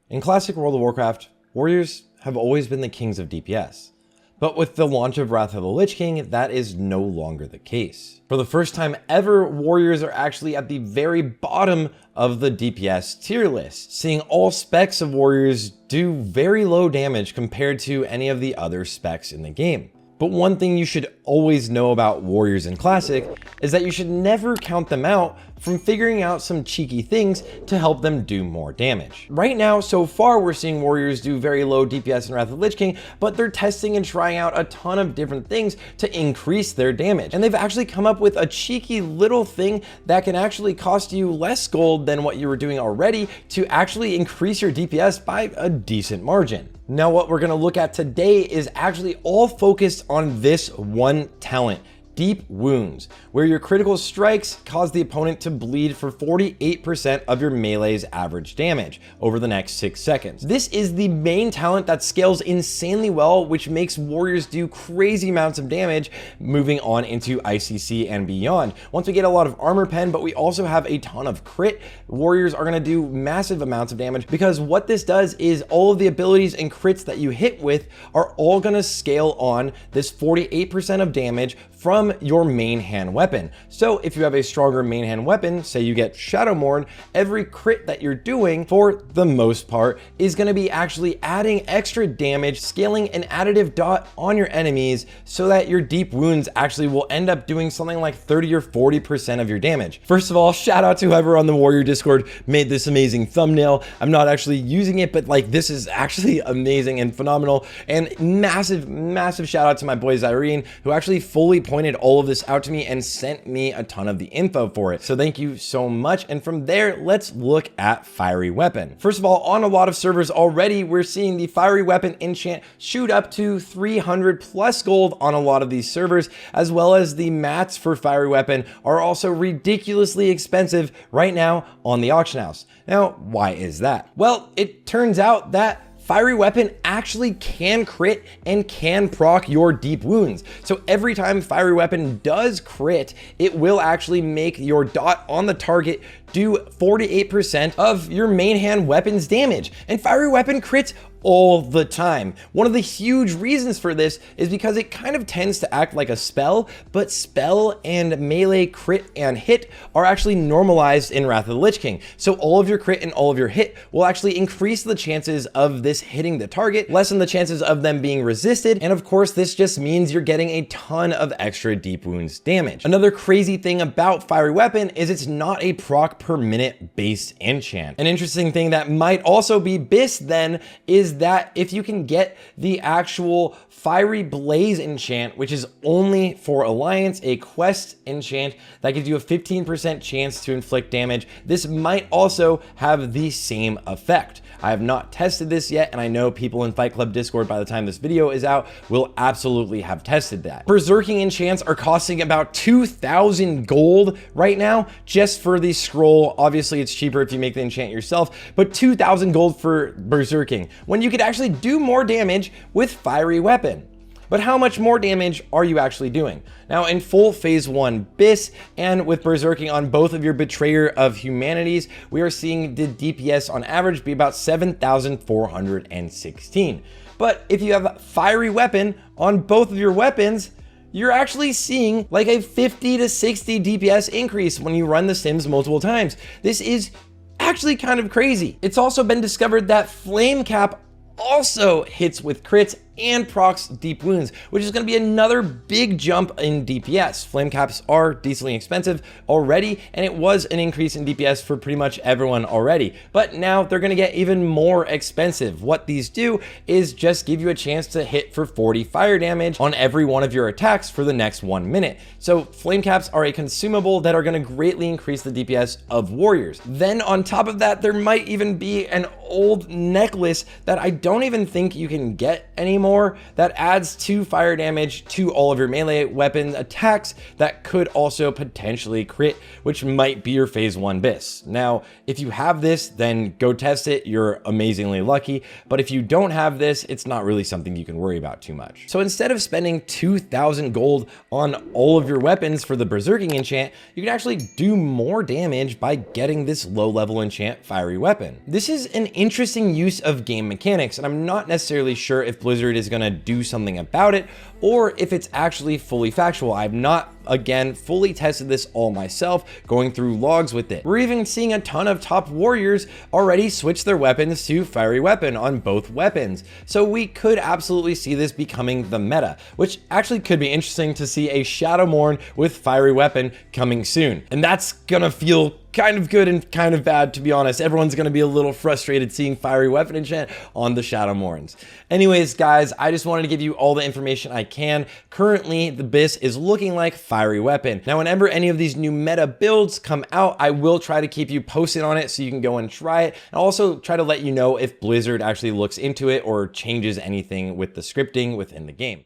In classic World of Warcraft, warriors have always been the kings of DPS. But with the launch of Wrath of the Lich King, that is no longer the case. For the first time ever, warriors are actually at the very bottom of the DPS tier list, seeing all specs of warriors do very low damage compared to any of the other specs in the game. But one thing you should always know about warriors in Classic is that you should never count them out from figuring out some cheeky things to help them do more damage. Right now, so far, we're seeing warriors do very low DPS in Wrath of the Lich King, but they're testing and trying out a ton of different things to increase their damage. And they've actually come up with a cheeky little thing that can actually cost you less gold than what you were doing already to actually increase your DPS by a decent margin. Now, what we're gonna look at today is actually all focused on this one talent, Deep Wounds, where your critical strikes cause the opponent to bleed for 48% of your melee's average damage over the next 6 seconds. This is the main talent that scales insanely well, which makes warriors do crazy amounts of damage moving on into ICC and beyond. Once we get a lot of armor pen, but we also have a ton of crit, warriors are gonna do massive amounts of damage because what this does is all of the abilities and crits that you hit with are all gonna scale on this 48% of damage from your main hand weapon. So if you have a stronger main hand weapon, say you get Shadowmourne, every crit that you're doing for the most part is going to be actually adding extra damage, scaling an additive dot on your enemies so that your deep wounds actually will end up doing something like 30 or 40% of your damage. First of all, shout out to whoever on the Warrior Discord made this amazing thumbnail. I'm not actually using it, but like this is actually amazing and phenomenal, and massive shout out to my boy Zyrene, who actually fully pointed all of this out to me and sent me a ton of the info for it. So thank you so much. And from there, let's look at Fiery Weapon. First of all, on a lot of servers already, we're seeing the Fiery Weapon enchant shoot up to 300 plus gold on a lot of these servers, as well as the mats for Fiery Weapon are also ridiculously expensive right now on the auction house. Now, why is that? Well, it turns out that Fiery Weapon actually can crit and can proc your deep wounds. So every time Fiery Weapon does crit, it will actually make your dot on the target do 48% of your main hand weapon's damage. And Fiery Weapon crits all the time. One of the huge reasons for this is because it kind of tends to act like a spell, but spell and melee crit and hit are actually normalized in Wrath of the Lich King. So all of your crit and all of your hit will actually increase the chances of this hitting the target, lessen the chances of them being resisted, and of course this just means you're getting a ton of extra deep wounds damage. Another crazy thing about Fiery Weapon is it's not a proc per minute base enchant. An interesting thing that might also be BIS then is that if you can get the actual Fiery Blaze enchant, which is only for Alliance, a quest enchant that gives you a 15% chance to inflict damage, this might also have the same effect. I have not tested this yet, and I know people in Fight Club Discord by the time this video is out will absolutely have tested that. Berserking enchants are costing about 2,000 gold right now just for the scroll. Obviously, it's cheaper if you make the enchant yourself, but 2,000 gold for Berserking, when you could actually do more damage with Fiery Weapon. But how much more damage are you actually doing? Now, in full phase 1 BIS and with Berserking on both of your Betrayer of Humanities, we are seeing the DPS on average be about 7,416. But if you have Fiery Weapon on both of your weapons, you're actually seeing like a 50 to 60 DPS increase when you run the sims multiple times. This is actually kind of crazy. It's also been discovered that Flame Cap also hits with crits and procs deep wounds, which is going to be another big jump in DPS. Flame caps are decently expensive already, and it was an increase in DPS for pretty much everyone already, but now they're going to get even more expensive. What these do is just give you a chance to hit for 40 fire damage on every one of your attacks for the next 1 minute. So flame caps are a consumable that are going to greatly increase the DPS of warriors. Then on top of that, there might even be an old necklace that I don't even think you can get anymore more, that adds 2 fire damage to all of your melee weapon attacks that could also potentially crit, which might be your phase 1 bis. Now, if you have this, then go test it. You're amazingly lucky. But if you don't have this, it's not really something you can worry about too much. So instead of spending 2,000 gold on all of your weapons for the berserking enchant, you can actually do more damage by getting this low level enchant fiery weapon. This is an interesting use of game mechanics, and I'm not necessarily sure if Blizzard is going to do something about it or if it's actually fully factual. I've not, again, fully tested this all myself, going through logs with it. We're even seeing a ton of top warriors already switch their weapons to fiery weapon on both weapons. So we could absolutely see this becoming the meta, which actually could be interesting to see a Shadowmourne with fiery weapon coming soon. And that's gonna feel kind of good and kind of bad, to be honest. Everyone's going to be a little frustrated seeing fiery weapon enchant on the Shadowmournes. Anyways, guys, I just wanted to give you all the information I can. Currently, the bis is looking like fiery weapon. Now, whenever any of these new meta builds come out, I will try to keep you posted on it so you can go and try it. And also try to let you know if Blizzard actually looks into it or changes anything with the scripting within the game.